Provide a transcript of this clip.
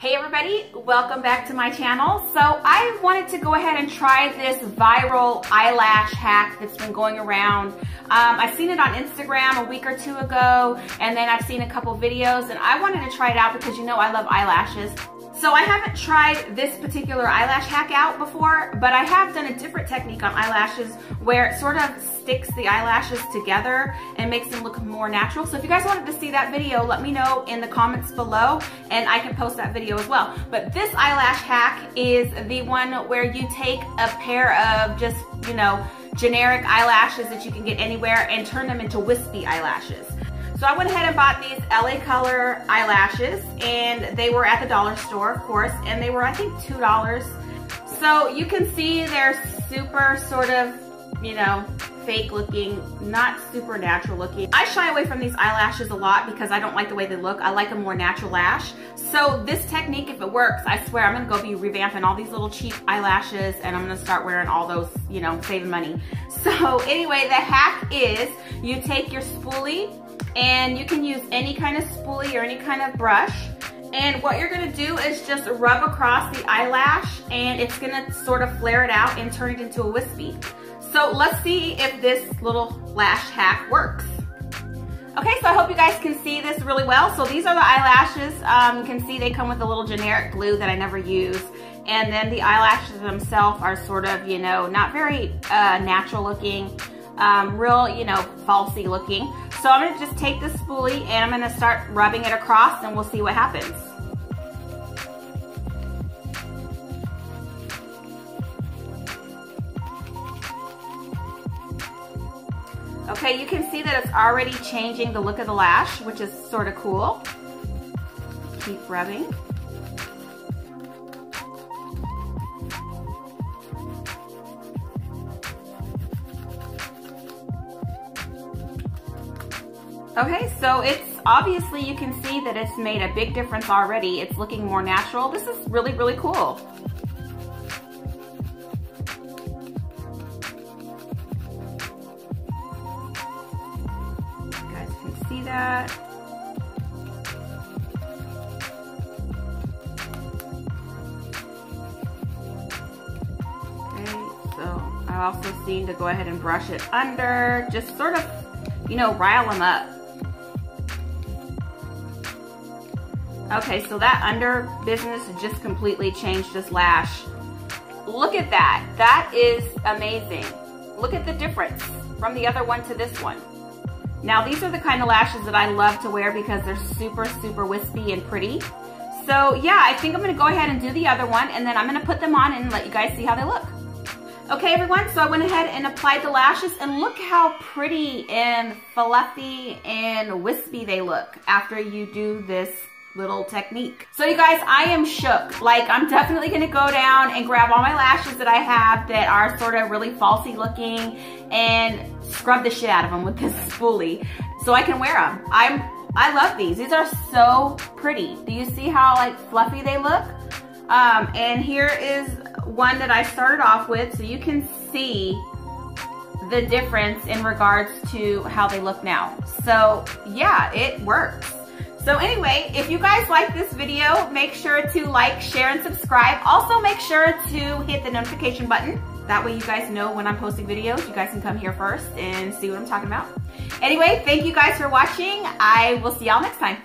Hey everybody, welcome back to my channel. So I wanted to go ahead and try this viral eyelash hack that's been going around. I've seen it on Instagram a week or two ago, and then I've seen a couple videos, and I wanted to try it out because you know I love eyelashes. So I haven't tried this particular eyelash hack out before, but I have done a different technique on eyelashes where it sort of sticks the eyelashes together and makes them look more natural. So if you guys wanted to see that video, let me know in the comments below and I can post that video as well. But this eyelash hack is the one where you take a pair of just, you know, generic eyelashes that you can get anywhere and turn them into wispy eyelashes. So I went ahead and bought these LA Color eyelashes, and they were at the dollar store, of course, and they were, I think, $2. So you can see they're super sort of, you know, fake looking, not super natural looking. I shy away from these eyelashes a lot because I don't like the way they look. I like a more natural lash. So this technique, if it works, I swear I'm gonna go be revamping all these little cheap eyelashes, and I'm gonna start wearing all those, you know, saving money. So anyway, the hack is you take your spoolie, and you can use any kind of spoolie or any kind of brush. And what you're gonna do is just rub across the eyelash, and it's gonna sort of flare it out and turn it into a wispy. So let's see if this little lash hack works. Okay, so I hope you guys can see this really well. So these are the eyelashes. You can see they come with a little generic glue that I never use. And then the eyelashes themselves are sort of, you know, not very natural looking. Real, you know, falsy looking. So I'm gonna just take this spoolie and I'm gonna start rubbing it across, and we'll see what happens. Okay, you can see that it's already changing the look of the lash, which is sort of cool. Keep rubbing. Okay, so it's obviously, you can see that it's made a big difference already. It's looking more natural. This is really, really cool. You guys can see that. Okay, so I also seem to go ahead and brush it under, just sort of, you know, rile them up. Okay, so that under business just completely changed this lash. Look at that. That is amazing. Look at the difference from the other one to this one. Now, these are the kind of lashes that I love to wear because they're super, super wispy and pretty. So yeah, I think I'm gonna go ahead and do the other one, and then I'm gonna put them on and let you guys see how they look. Okay everyone, so I went ahead and applied the lashes, and look how pretty and fluffy and wispy they look after you do this little technique. So you guys, I am shook. Like, I'm definitely gonna go down and grab all my lashes that I have that are sort of really falsy looking and scrub the shit out of them with this spoolie so I can wear them. I love these. These are so pretty. Do you see how like fluffy they look? And here is one that I started off with, so you can see the difference in regards to how they look now. So yeah, it works. So anyway, if you guys like this video, make sure to like, share, and subscribe. Also make sure to hit the notification button. That way you guys know when I'm posting videos. You guys can come here first and see what I'm talking about. Anyway, thank you guys for watching. I will see y'all next time.